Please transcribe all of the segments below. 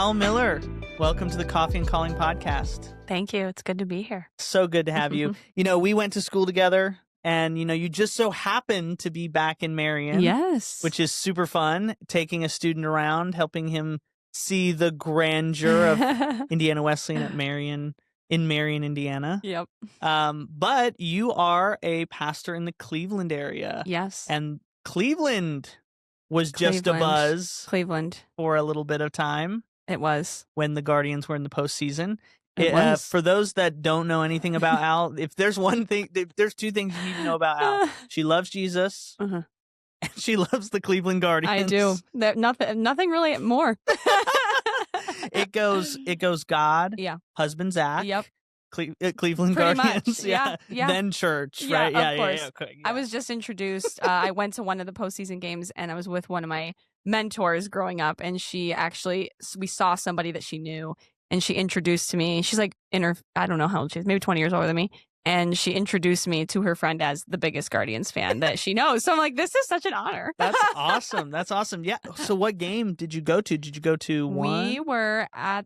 Al Miller, welcome to the Coffee and Calling podcast. Thank you. It's good to be here. So good to have you. We went to school together, and, you just so happened to be back in Marion. Yes. Which is super fun, taking a student around, helping him see the grandeur of Indiana Wesleyan in Marion, Indiana. Yep. But you are a pastor in the Cleveland area. Yes. And Cleveland was just a buzz for a little bit of time. It was. When the Guardians were in the postseason. It was. For those that don't know anything about Al, if there's two things you need to know about Al. She loves Jesus, and she loves the Cleveland Guardians. I do. Nothing really more. It goes God, husband Zach, Cleveland Pretty Guardians, much. Yeah. then church, yeah, right? Of course. Okay, I was just introduced. I went to one of the postseason games, and I was with one of my mentors growing up, and we saw somebody that she knew, and she introduced to me. She's like I don't know how old she is, maybe 20 years older than me. And she introduced me to her friend as the biggest Guardians fan that she knows. So I'm like, this is such an honor. That's awesome. That's awesome. Yeah. So what game did you go to? Did you go to one? I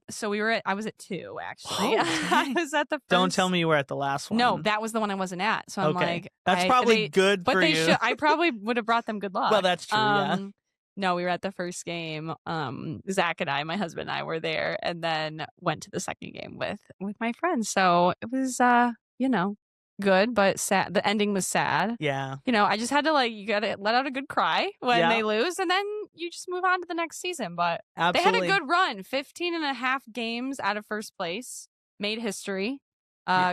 was at two, actually. Oh, I was at the first. Don't tell me you were at the last one. No, that was the one I wasn't at. So I'm like. That's probably good for you. But I probably would have brought them good luck. Well, that's true, yeah. No, we were at the first game. Zach and I, my husband and I, were there, and then went to the second game with my friends. So it was, good, but sad. The ending was sad. Yeah. I just had to you got to let out a good cry when they lose, and then you just move on to the next season. But Absolutely. They had a good run, 15 and a half games out of first place, made history,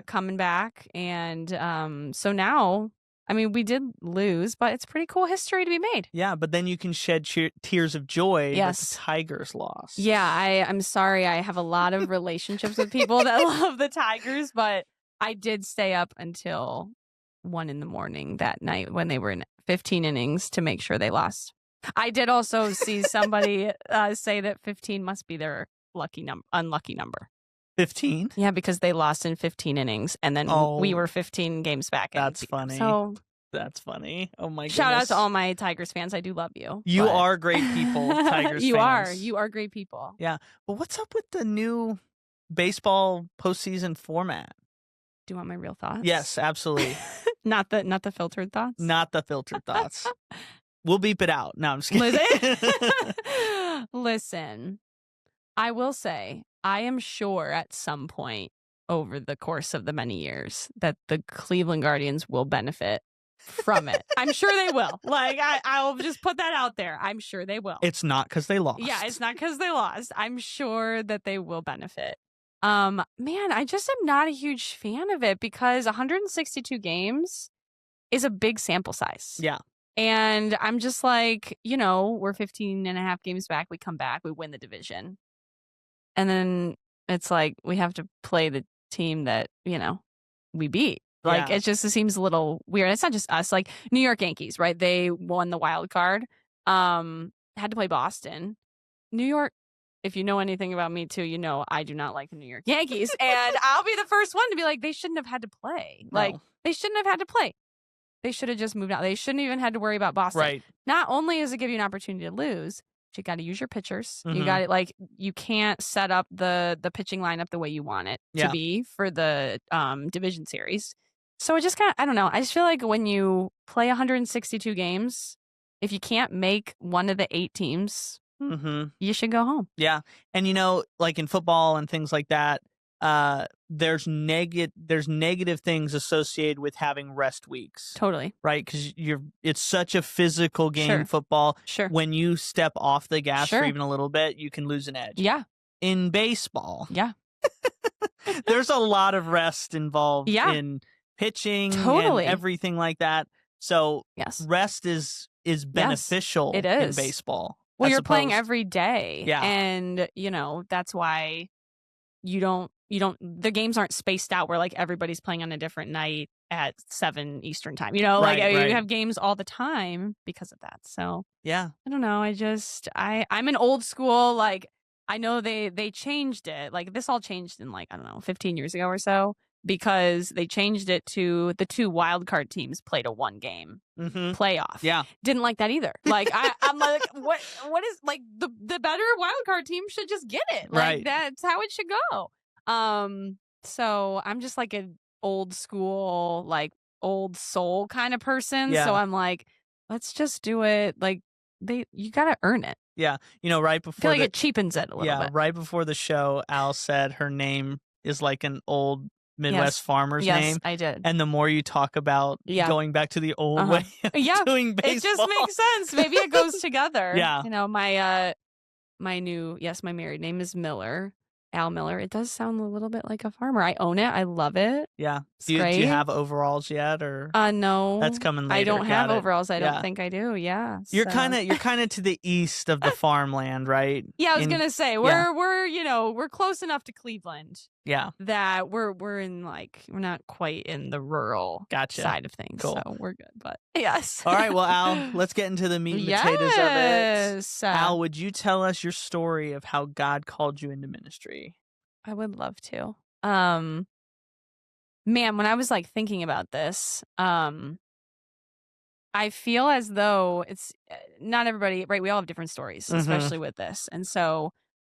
coming back, and so now. I mean, we did lose, but it's pretty cool history to be made. Yeah, but then you can shed tears of joy that the Yes. Tigers lost. Yeah, I'm sorry. I have a lot of relationships with people that love the Tigers, but I did stay up until 1 a.m. that night when they were in 15 innings to make sure they lost. I did also see somebody say that 15 must be their unlucky number. 15? Yeah, because they lost in 15 innings, and then we were 15 games back. That's funny. So that's funny. Oh my goodness. Shout out to all my Tigers fans. I do love you. You are great people, Tigers you fans. You are great people. Yeah. But what's up with the new baseball postseason format? Do you want my real thoughts? Yes, absolutely. Not the filtered thoughts? Not the filtered thoughts. We'll beep it out. No, I'm just kidding. Listen, I will say, I am sure at some point over the course of the many years that the Cleveland Guardians will benefit from it. I'm sure they will. I'll just put that out there. I'm sure they will. It's not because they lost. Yeah, it's not because they lost. I'm sure that they will benefit. Man, I just am not a huge fan of it because 162 games is a big sample size. Yeah. And I'm just like, we're 15 and a half games back. We come back, we win the division. And then it's like we have to play the team that, we beat. It just seems a little weird. It's not just us. Like New York Yankees, right? They won the wild card. Had to play Boston. New York, if you know anything about me too, I do not like the New York Yankees. And I'll be the first one to be like, they shouldn't have had to play. No. They shouldn't have had to play. They should have just moved out. They shouldn't even had to worry about Boston. Right. Not only does it give you an opportunity to lose, you got to use your pitchers. Mm-hmm. You got it. You can't set up the pitching lineup the way you want it to be for the division series. So it just I don't know. I just feel like when you play 162 games, if you can't make one of the 8 teams, you should go home. Yeah. And in football and things like that, there's negative things associated with having rest weeks. Totally. Right? Because it's such a physical game, football. Sure. When you step off the gas for even a little bit, you can lose an edge. Yeah. In baseball. Yeah. There's a lot of rest involved in pitching and everything like that. So rest is beneficial in baseball. Well, you're playing every day. Yeah. And, that's why the games aren't spaced out where everybody's playing on a different night at 7 Eastern time. You have games all the time because of that. So yeah, I don't know. I'm an old school, I know they changed it. This all changed in 15 years ago or so. because they changed it to the 2 wildcard teams played a 1-game playoff. Yeah. Didn't like that either. Like, I'm like, what is, like, the better wildcard team should just get it. Like, right. That's how it should go. So I'm just like an old school, like, old soul kind of person. Yeah. So I'm like, let's just do it. Like, you got to earn it. Yeah. Right before. I feel like it cheapens it a little bit. Right before the show, Al said her name is like an old Midwest farmer's name. Yes, I did. And the more you talk about going back to the old way of doing baseball. It just makes sense. Maybe it goes together. Yeah. My married name is Miller. Al Miller. It does sound a little bit like a farmer. I own it. I love it. Yeah. Do you have overalls yet, or no? That's coming later. I don't have overalls. I don't think I do. Yeah. You're kind of to the east of the farmland, right? Yeah, I was gonna say we're close enough to Cleveland. Yeah. That we're in, like, we're not quite in the rural side of things. Cool. So we're good. But yes. All right. Well, Al, let's get into the meat and potatoes of it. Al, would you tell us your story of how God called you into ministry? I would love to. Man, when I was like thinking about this, I feel as though it's not everybody, right? We all have different stories, especially with this. And so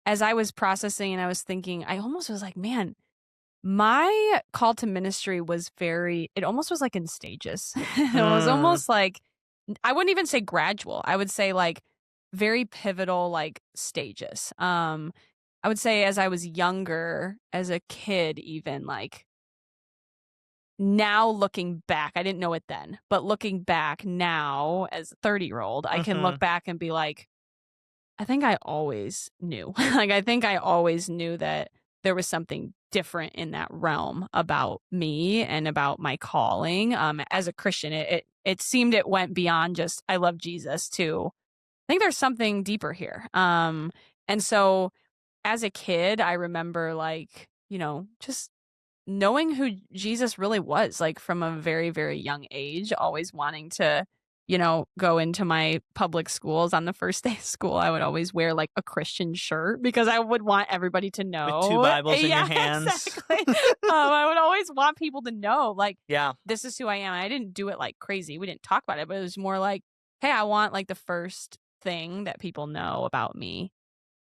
as I was processing and I was thinking, I almost was like, man, my call to ministry was it almost was like in stages. It was almost like, I wouldn't even say gradual. I would say like very pivotal, like stages. I would say as I was younger, as a kid, even, like, now looking back, I didn't know it then, but looking back now as a 30-year-old, I can look back and be like, I think I always knew. Like, I think I always knew that there was something different in that realm about me and about my calling. As a Christian, it seemed it went beyond just, I love Jesus, to, I think there's something deeper here. And so as a kid, I remember, like, just knowing who Jesus really was, like, from a very, very young age, always wanting to, go into my public schools. On the first day of school, I would always wear, like, a Christian shirt because I would want everybody to know. With 2 Bibles in your hands. Exactly. I would always want people to know, like, this is who I am. I didn't do it, like, crazy. We didn't talk about it, but it was more like, hey, I want, like, the first thing that people know about me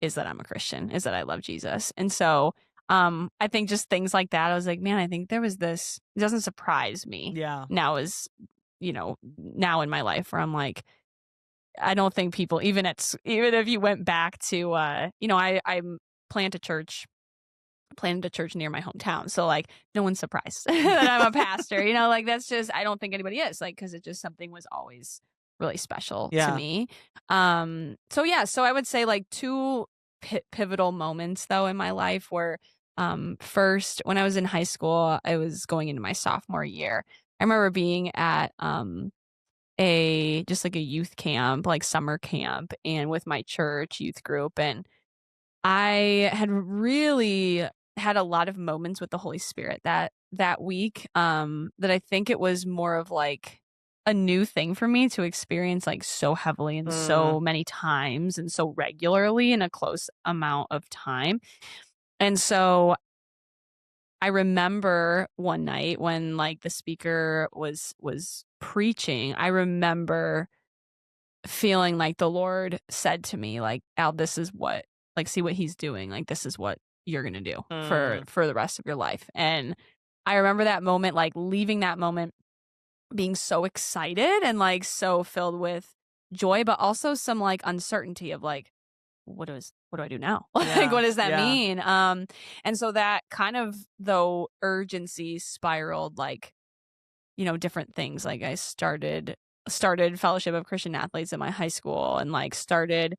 is that I'm a Christian, is that I love Jesus. And so I think just things like that, I was like, man, I think there was this, it doesn't surprise me. Yeah. Now now in my life where I'm like, I don't think people, even if you went back to, I planted a church near my hometown. So, like, no one's surprised that I'm a pastor, like, that's just, I don't think anybody is, like, because it just, something was always really special to me. So I would say, like, 2 pivotal moments though in my life were, first, when I was in high school, I was going into my sophomore year. I remember being at a youth camp, like summer camp, and with my church youth group, and I had really had a lot of moments with the Holy Spirit that week, that I think it was more of like a new thing for me to experience, like, so heavily and so many times and so regularly in a close amount of time. And so I remember one night when, like, the speaker was preaching, I remember feeling like the Lord said to me, like, Al, this is what, like, see what he's doing. Like, this is what you're going to do for the rest of your life. And I remember that moment, like, leaving that moment being so excited and, like, so filled with joy, but also some, like, uncertainty of, like, what do I do now? Like, what does that mean? And so that kind of, though, urgency spiraled, like, different things. Like, I started Fellowship of Christian Athletes in my high school, and, like, started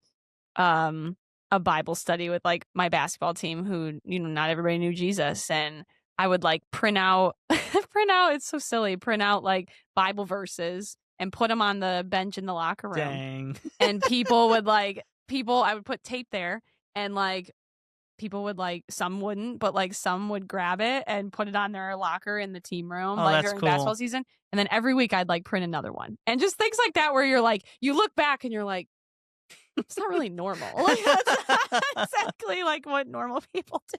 a Bible study with, like, my basketball team, who, not everybody knew Jesus. And I would, like, print out, it's so silly, print out, like, Bible verses and put them on the bench in the locker room. Dang. And people would, like, I would put tape there, and, like, people would, like, some wouldn't, but, like, some would grab it and put it on their locker in the team room, like, during basketball season. And then every week I'd, like, print another one. And just things like that where you're like, you look back and you're like, it's not really normal. Like, that's exactly like what normal people do.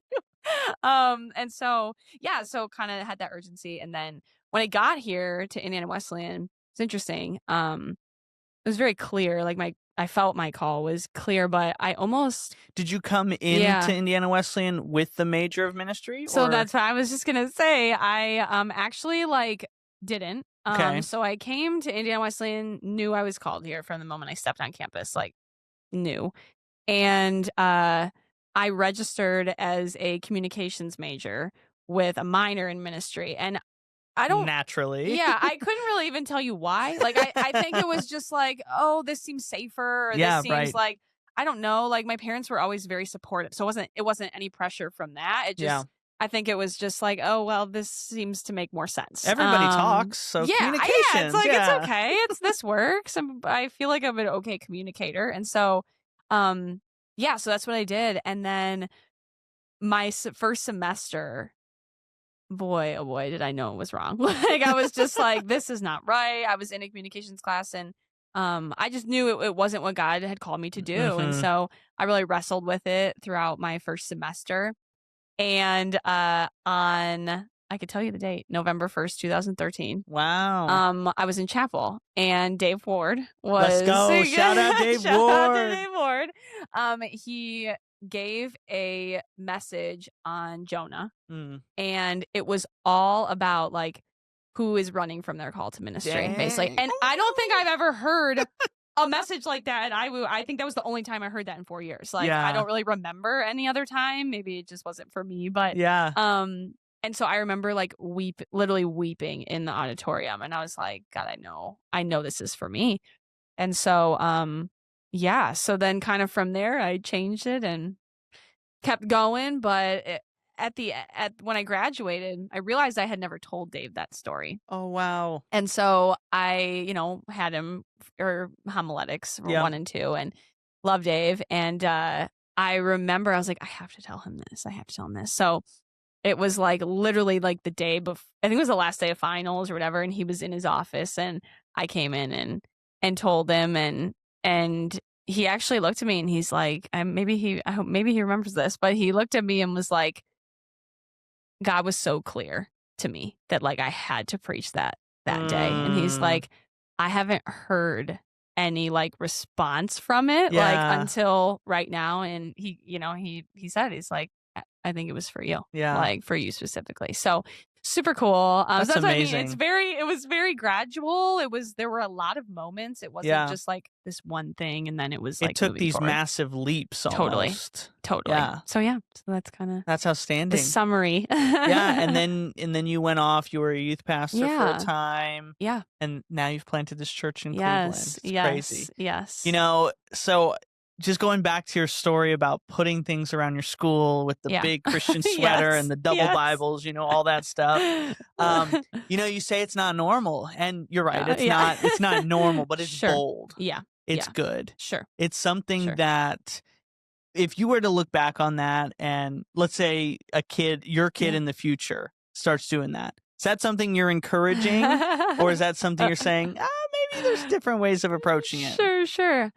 And so, yeah, so kind of had that urgency. And then when I got here to Indiana Wesleyan, it's interesting. It was very clear. Like I felt my call was clear, but I almost. Did you come into Indiana Wesleyan with the major of ministry? So that's what I was just gonna say. I actually like didn't. Okay. So I came to Indiana Wesleyan, knew I was called here from the moment I stepped on campus, like knew. And I registered as a communications major with a minor in ministry. And I don't naturally. Yeah, I couldn't really even tell you why. Like I think it was just like, oh, this seems safer, or this seems like, I don't know. Like my parents were always very supportive. So it wasn't any pressure from that. It just I think it was just like, oh well, this seems to make more sense. Everybody talks, so communications. Yeah, it's like it's okay. This works. I feel like I'm an okay communicator. And so yeah, so that's what I did. And then my first semester, boy, oh boy, did I know it was wrong. Like I was just like, this is not right. I was in a communications class, and I just knew it wasn't what God had called me to do. And so I really wrestled with it throughout my first semester. And I could tell you the date, November 1st, 2013. Wow. I was in chapel, and Dave Ward was. Let's go. Shout out Dave Ward. Shout out to Dave Ward. He gave a message on Jonah, and it was all about like who is running from their call to ministry, basically. And I don't think I've ever heard a message like that. I think that was the only time I heard that in 4 years. Like I don't really remember any other time. Maybe it just wasn't for me, but and so I remember like literally weeping in the auditorium, and I was like, God, I know this is for me. And so so then kind of from there I changed it and kept going. But when I graduated, I realized I had never told Dave that story. Oh, wow. And so I, had him or homiletics 1 and 2 and loved Dave. And I remember I was like, I have to tell him this. So it was like literally like the day before, I think it was the last day of finals or whatever. And he was in his office, and I came in and told him, and he actually looked at me and he's like, maybe he remembers this, but he looked at me and was like, God was so clear to me that like I had to preach that day. And he's like, I haven't heard any like response from it like until right now. And he said, he's like, I think it was for you. Yeah. Like for you specifically. So super cool. That's amazing. What I mean. It was very gradual. There were a lot of moments. It wasn't just like this one thing. And then it was like, it took these massive leaps almost. Totally. Yeah. So that's outstanding. The summary. Yeah. And then you went off, you were a youth pastor for a time. Yeah. And now you've planted this church in Cleveland. It's crazy. Yes. So just going back to your story about putting things around your school with the big Christian sweater and the double Bibles, all that stuff. You say it's not normal, and you're right. It's not normal, but it's bold. Yeah. It's good. Sure. It's something that if you were to look back on that, and let's say your kid in the future starts doing that, is that something you're encouraging, or is that something you're saying, maybe there's different ways of approaching it? Sure.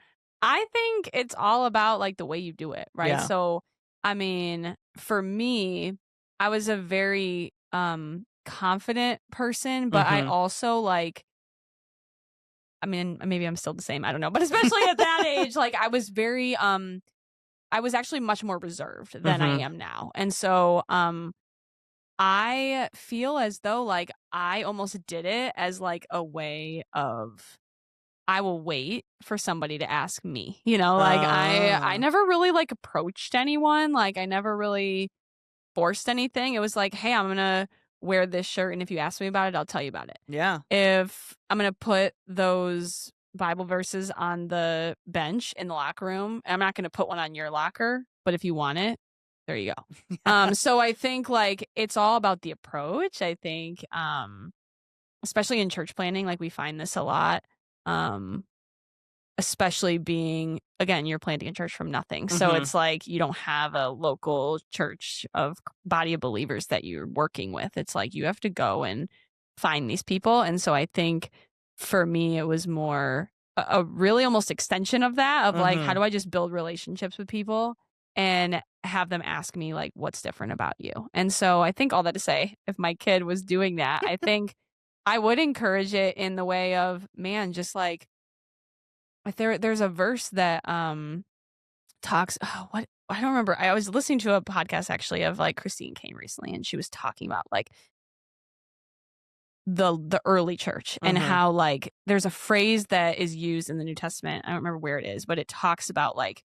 I think it's all about like the way you do it, right? Yeah. So, I mean, for me, I was a very confident person, but I also like, I mean, maybe I'm still the same, I don't know, but especially at that age, like I was very I was actually much more reserved than I am now. And so I feel as though like I almost did it as like a way of, I will wait for somebody to ask me, like I never really like approached anyone. Like I never really forced anything. It was like, hey, I'm going to wear this shirt, and if you ask me about it, I'll tell you about it. Yeah. If I'm going to put those Bible verses on the bench in the locker room, I'm not going to put one on your locker, but if you want it, there you go. So I think like it's all about the approach. I think, especially in church planning, like we find this a lot. Especially being, again, you're planting a church from nothing. So it's like you don't have a local church of body of believers that you're working with. It's like you have to go and find these people. And so I think for me, it was more a really almost extension of that, of like, how do I just build relationships with people and have them ask me like, what's different about you? And so I think all that to say, if my kid was doing that, I think I would encourage it in the way of, man, just like, if there's a verse that talks, what, I don't remember. I was listening to a podcast actually of like Christine Kane recently, and she was talking about like the early church and how like there's a phrase that is used in the New Testament. I don't remember where it is, but it talks about like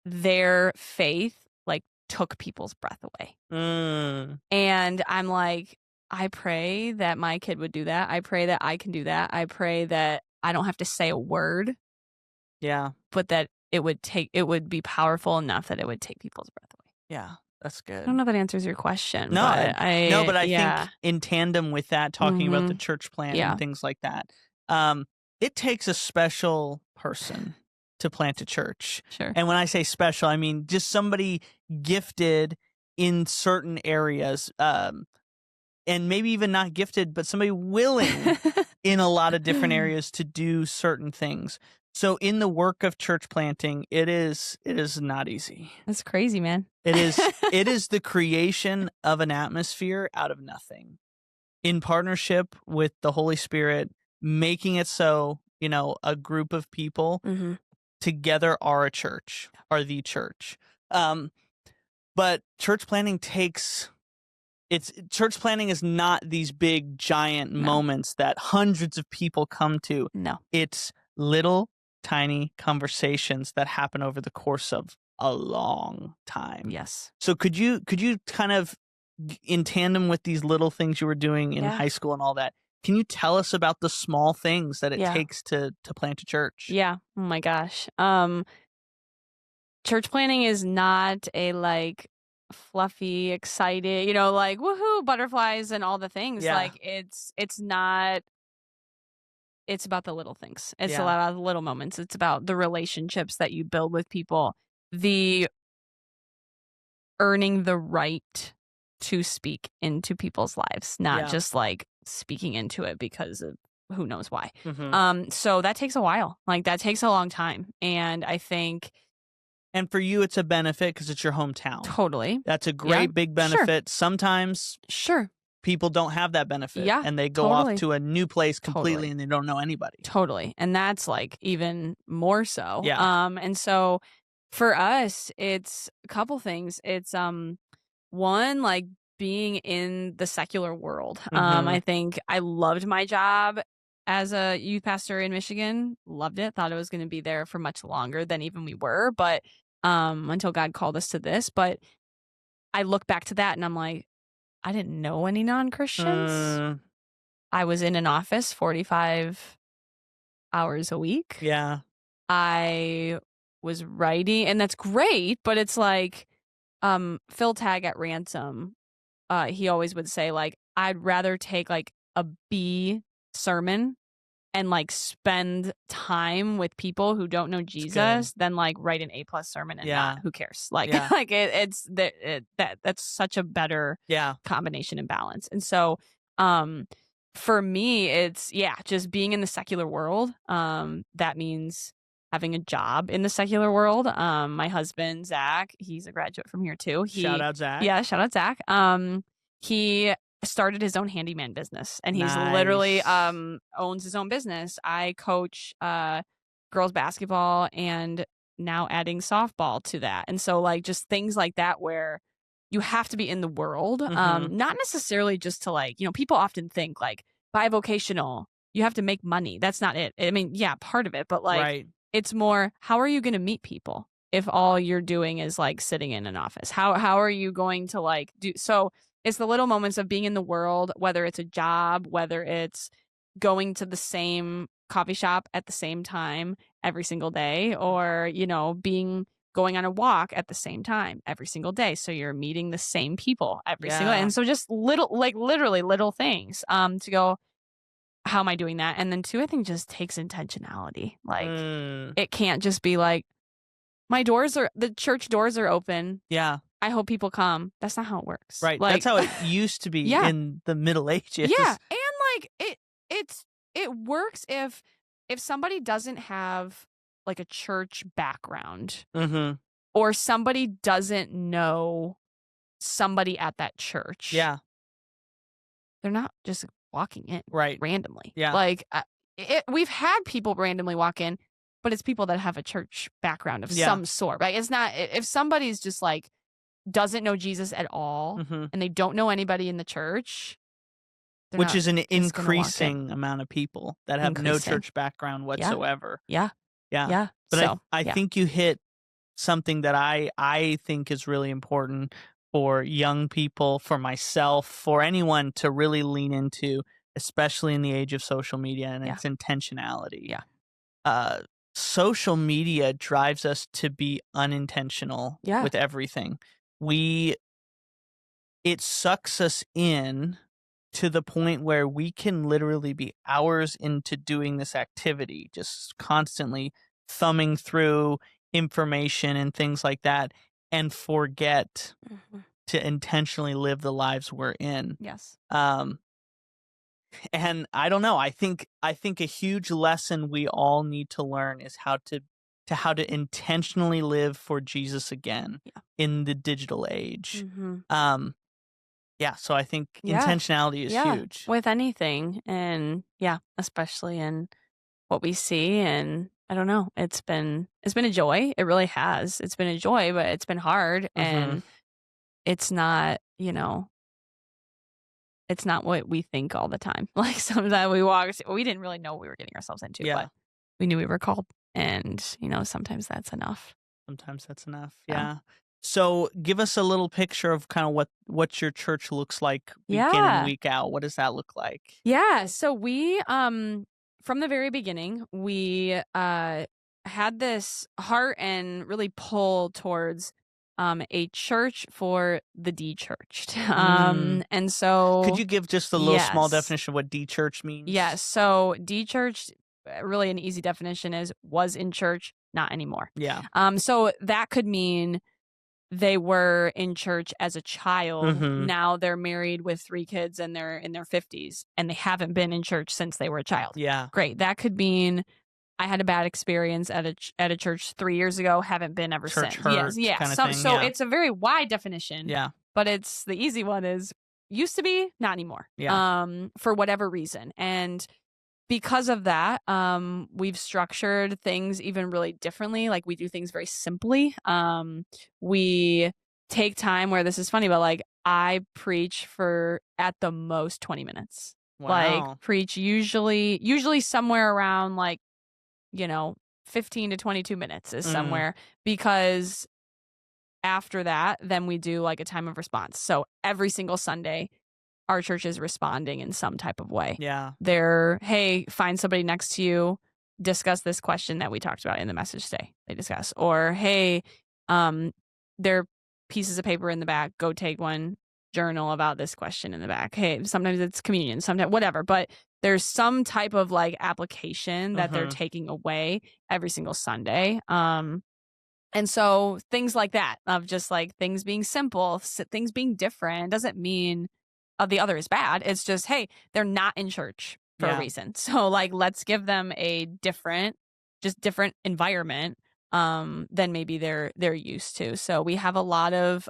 their faith like took people's breath away. And I'm like, I pray that my kid would do that. I pray that I can do that. I pray that I don't have to say a word. Yeah. But that it would be powerful enough that it would take people's breath away. Yeah. That's good. I don't know if that answers your question. No, but I think in tandem with that, talking about the church plant and things like that, it takes a special person to plant a church. Sure. And when I say special, I mean just somebody gifted in certain areas, and maybe even not gifted, but somebody willing in a lot of different areas to do certain things. So in the work of church planting, it is not easy. That's crazy, man. It is the creation of an atmosphere out of nothing in partnership with the Holy Spirit, making it so, a group of people together are a church, are the church. But church planting church planting is not these big giant moments that hundreds of people come to. No. It's little tiny conversations that happen over the course of a long time. Yes. So could you kind of, in tandem with these little things you were doing in high school and all that, can you tell us about the small things that it takes to plant a church? Yeah. Oh my gosh. Church planting is not a like fluffy, excited, like woohoo, butterflies and all the things. Yeah. Like it's not. It's about the little things. It's about the little moments. It's about the relationships that you build with people, the earning the right to speak into people's lives, not just like speaking into it because of who knows why. So that takes a while. Like that takes a long time. And I think. And for you, it's a benefit because it's your hometown. Totally. That's a great big benefit. Sure. Sometimes. Sure. People don't have that benefit. Yeah, and they go off to a new place completely and they don't know anybody. Totally. And that's like even more so. Yeah. And so for us, it's a couple things. It's one, like being in the secular world. I think I loved my job as a youth pastor in Michigan. Loved it. Thought I was going to be there for much longer than even we were, but until God called us to this. But I look back to that and I'm like, I didn't know any non-Christians. I was in an office 45 hours a week. Yeah. I was writing, and that's great, but it's like Phil Tagg at Ransom, he always would say, like, I'd rather take like a B sermon and like spend time with people who don't know Jesus than like write an A+ sermon and not. Who cares? Like, like that's such a better combination and balance. And so, for me, it's just being in the secular world. That means having a job in the secular world. My husband Zach, he's a graduate from here too. Shout out Zach. Yeah, shout out Zach. He started his own handyman business, and he's literally owns his own business. I coach girls basketball and now adding softball to that. And so like just things like that where you have to be in the world, not necessarily just to like, people often think like bivocational, you have to make money. That's not it. I mean, yeah, part of it, but like it's more, how are you going to meet people if all you're doing is like sitting in an office? How are you going to like do so? It's the little moments of being in the world, whether it's a job, whether it's going to the same coffee shop at the same time every single day, or, going on a walk at the same time every single day. So you're meeting the same people every single day. And so just literally little things to go, how am I doing that? And then two, I think just takes intentionality. Like it can't just be like, the church doors are open. Yeah. I hope people come. That's not how it works. Right. Like, that's how it used to be in the Middle Ages. Yeah. And like it works if if somebody doesn't have like a church background, Mm-hmm. or somebody doesn't know somebody at that church, Yeah. they're not just walking in Right. randomly. Yeah. Like we've had people randomly walk in, but it's people that have a church background of some sort. Right? It's not if somebody's just like doesn't know Jesus at all, mm-hmm. and they don't know anybody in the church, which is an increasing amount of people that have no church background whatsoever. Yeah. But so, I think you hit something that I think is really important for young people, for myself, for anyone to really lean into, especially in the age of social media, and its intentionality. Social media drives us to be unintentional with everything. It sucks us in to the point where we can literally be hours into doing this activity, just constantly thumbing through information and things like that, and forget to intentionally live the lives we're in. Yes. And I don't know. I think a huge lesson we all need to learn is how to intentionally live for Jesus again in the digital age. So I think intentionality is huge. With anything. And especially in what we see. And I don't know, it's been a joy. It really has. It's been a joy, but it's been hard. And it's not, it's not what we think all the time. Like sometimes we didn't really know what we were getting ourselves into, but we knew we were called. And, sometimes that's enough. Yeah. So give us a little picture of kind of what your church looks like week in and week out. What does that look like? Yeah. So we, from the very beginning, we had this heart and really pull towards a church for the de-churched. And so could you give just a little small definition of what de-church means? Yes. So de-churched, really an easy definition is was in church, not anymore. Yeah. So that could mean they were in church as a child. Now they're married with 3 kids and they're in their 50s and they haven't been in church since they were a child. Yeah. Great. That could mean I had a bad experience at a church 3 years ago, haven't been ever church since. Hurt Yes. kind of thing. So it's a very wide definition. Yeah. But it's the easy one is used to be, not anymore. Yeah. For whatever reason. And because of that, we've structured things even really differently. Like we do things very simply. We take time where this is funny, but like I preach for at the most 20 minutes. Wow. Like preach usually somewhere around like, 15 to 22 minutes is somewhere, because after that, then we do like a time of response. So every single Sunday, our church is responding in some type of way. Yeah. They're, hey, find somebody next to you, discuss this question that we talked about in the message today. They discuss. Or, hey, there are pieces of paper in the back. Go take one, journal about this question in the back. Hey, sometimes it's communion, sometimes whatever. But there's some type of like application that they're taking away every single Sunday. And so things like that, of just like things being simple, things being different, doesn't mean the other is bad. It's just, hey, they're not in church for a reason. So like, let's give them a different environment than maybe they're used to. So we have a lot of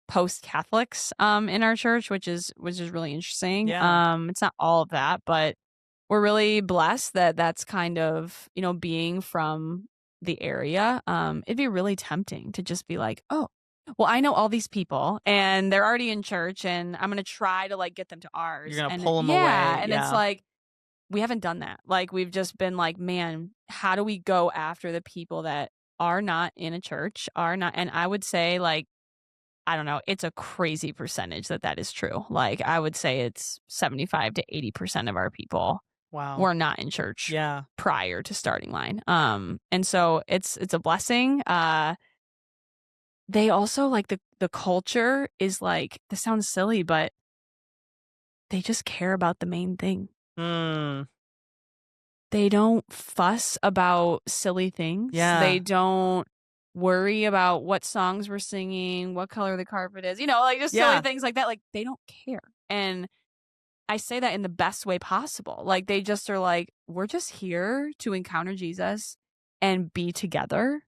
post-Catholics in our church, which is really interesting. Yeah. It's not all of that, but we're really blessed that that's kind of, being from the area. It'd be really tempting to just be like, oh, well, I know all these people and they're already in church and I'm going to try to like get them to ours. You're going to pull them away. And it's like, we haven't done that. Like we've just been like, man, how do we go after the people that are not in a church, are not? And I would say like, I don't know, it's a crazy percentage that is true. Like I would say it's 75 to 80% of our people were not in church prior to starting line. And so it's a blessing. They also like the culture is like, this sounds silly, but they just care about the main thing. They don't fuss about silly things. Yeah. They don't worry about what songs we're singing, what color the carpet is, like just silly things like that. Like they don't care. And I say that in the best way possible. Like, they just are like, we're just here to encounter Jesus and be together.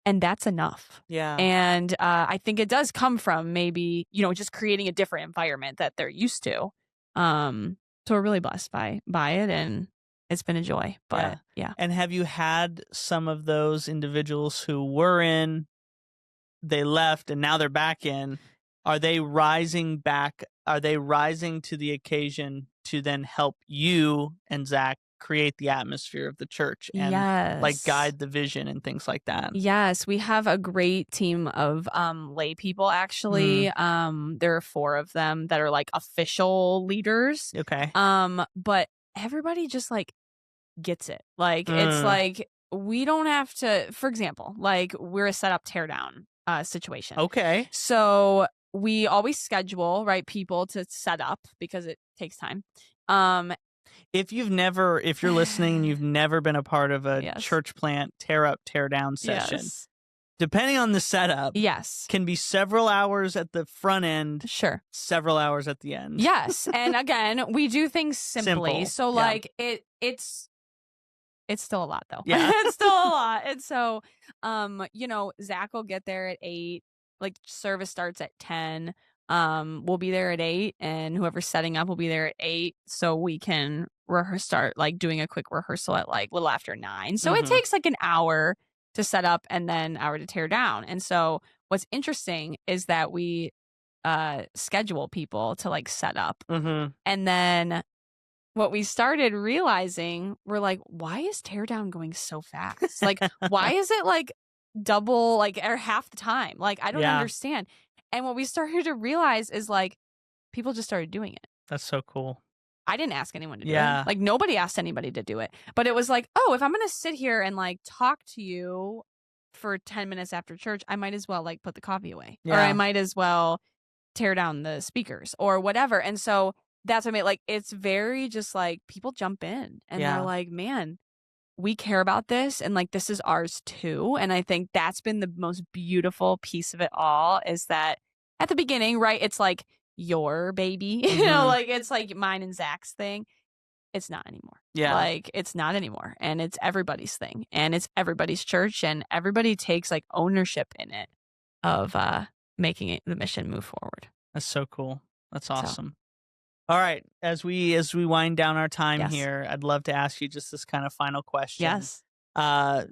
And that's enough. Yeah. And I think it does come from maybe, just creating a different environment that they're used to. So we're really blessed by it, and it's been a joy. But yeah. And have you had some of those individuals who were in, they left, and now they're back in? Are they rising back? Are they rising to the occasion to then help you and Zach create the atmosphere of the church and like guide the vision and things like that? Yes, we have a great team of lay people, actually. There are 4 of them that are like official leaders. Okay. But everybody just like gets it. Like, it's like, we don't have to, for example, like, we're a set up tear down situation. Okay. So we always schedule, right, people to set up because it takes time. If you're listening and you've never been a part of a church plant tear up, tear down session, depending on the setup, can be several hours at the front end, several hours at the end. Yes. And again, we do things simply. So like it's still a lot, though. Yeah. It's still a lot. And so, Zach will get there at 8. Like, service starts at 10. We'll be there at 8, and whoever's setting up will be there at 8, so we can start like doing a quick rehearsal at like a little after 9. So it takes like an hour to set up and then an hour to tear down. And so what's interesting is that we schedule people to like set up, and then what we started realizing, we're like, why is teardown going so fast? Like, why is it like double, like, or half the time? Like, I don't understand. And what we started to realize is like, people just started doing it. That's so cool. I didn't ask anyone to do it. Like, nobody asked anybody to do it. But it was like, oh, if I'm going to sit here and like talk to you for 10 minutes after church, I might as well like put the coffee away. Or I might as well tear down the speakers or whatever. And so that's what I mean. Like, it's very just like, people jump in and they're like, man, we care about this, and like, this is ours too. And I think that's been the most beautiful piece of it all, is that at the beginning, right, it's like your baby, like, it's like mine and Zach's thing. It's not anymore. Like, it's not anymore. And it's everybody's thing, and it's everybody's church, and everybody takes like ownership in it of making it the mission move forward. That's so cool. That's awesome. All right, as we wind down our time here, I'd love to ask you just this kind of final question. Al,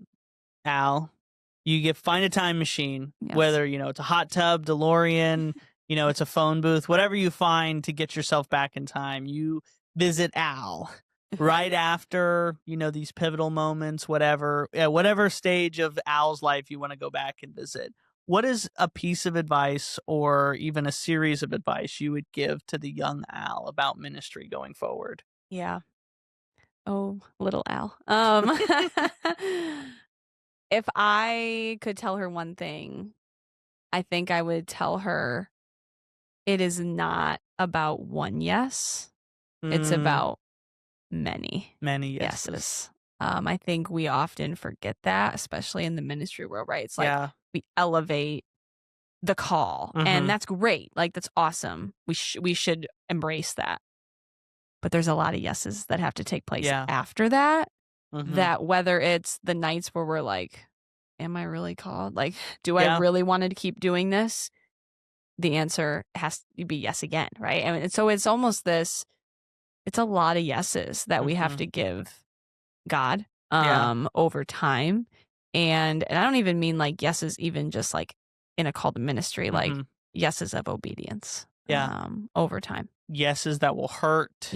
find a time machine, whether it's a hot tub, DeLorean, it's a phone booth, whatever you find to get yourself back in time. You visit Al right after these pivotal moments, whatever stage of Al's life you want to go back and visit. What is a piece of advice or even a series of advice you would give to the young Al about ministry going forward? Yeah. Oh, little Al. If I could tell her one thing, I think I would tell her it is not about one yes. It's about many. Many yeses. I think we often forget that, especially in the ministry world, right? It's like we elevate the call, and that's great. Like, that's awesome. We should embrace that. But there's a lot of yeses that have to take place after that. That whether it's the nights where we're like, am I really called? Like, do I really want to keep doing this? The answer has to be yes again, right? And so it's almost this, it's a lot of yeses that we have to give God over time. And I don't even mean like yeses even just like in a call to ministry, like yeses of obedience over time. Yeses that will hurt.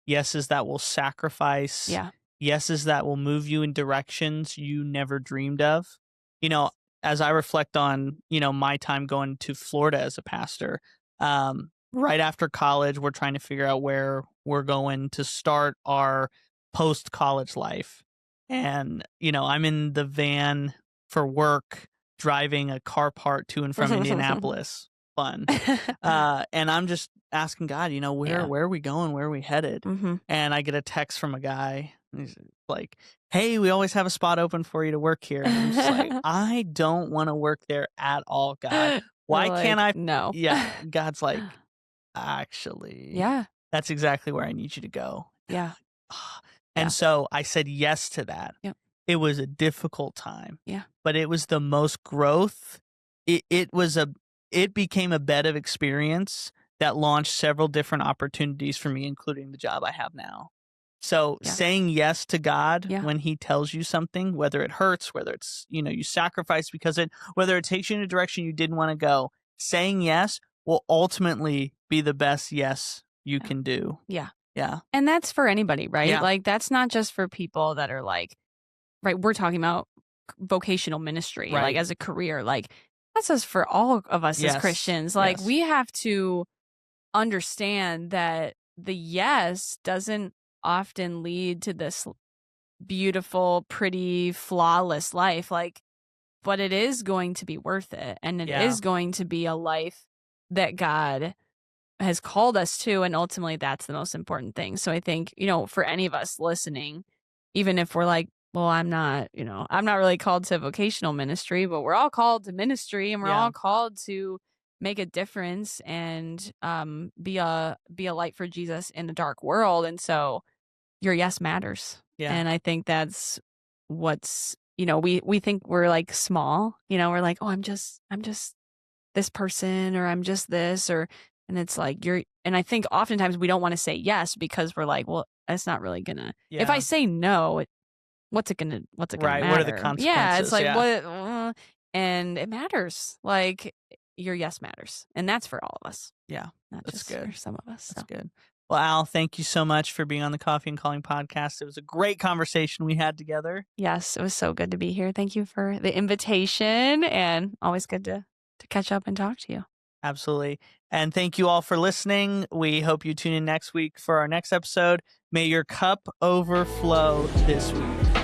Yeses that will sacrifice. Yeses that will move you in directions you never dreamed of. As I reflect on, my time going to Florida as a pastor, right after college, we're trying to figure out where we're going to start our post-college life. And, I'm in the van for work, driving a car part to and from Indianapolis. Fun. And I'm just asking God, where are we going? Where are we headed? And I get a text from a guy. He's like, hey, we always have a spot open for you to work here. And I'm just like, I don't want to work there at all, God. Why can't I? No. Yeah. God's like, actually. that's exactly where I need you to go. Yeah. And so I said yes to that. Yep. It was a difficult time. Yeah. But it was the most growth. It became a bed of experience that launched several different opportunities for me, including the job I have now. So saying yes to God when he tells you something, whether it hurts, whether it's, you sacrifice whether it takes you in a direction you didn't want to go, saying yes will ultimately be the best yes you can do. Yeah. Yeah. And that's for anybody, right? Yeah. Like, that's not just for people that are like, right, we're talking about vocational ministry, like as a career. Like, that's just for all of us as Christians. Like, we have to understand that the yes doesn't often lead to this beautiful, pretty, flawless life. Like, but it is going to be worth it. And it is going to be a life that God has called us to. And ultimately, that's the most important thing. So I think, for any of us listening, even if we're like, well, I'm not really called to vocational ministry, but we're all called to ministry, and we're all called to make a difference and be a light for Jesus in a dark world. And so your yes matters. Yeah. And I think that's what's, we think we're like small, we're like, oh, I'm just this person, or I'm just this, and it's like and I think oftentimes we don't want to say yes because we're like, well, it's not really gonna, if I say no, what's it gonna matter? What are the consequences? Yeah, it's like, what, and it matters. Like, your yes matters. And that's for all of us. Yeah. Not that's just good. for some of us. That's good. Well, Al, thank you so much for being on the Coffee and Calling podcast. It was a great conversation we had together. Yes, it was so good to be here. Thank you for the invitation, and always good to catch up and talk to you. Absolutely. And thank you all for listening. We hope you tune in next week for our next episode. May your cup overflow this week.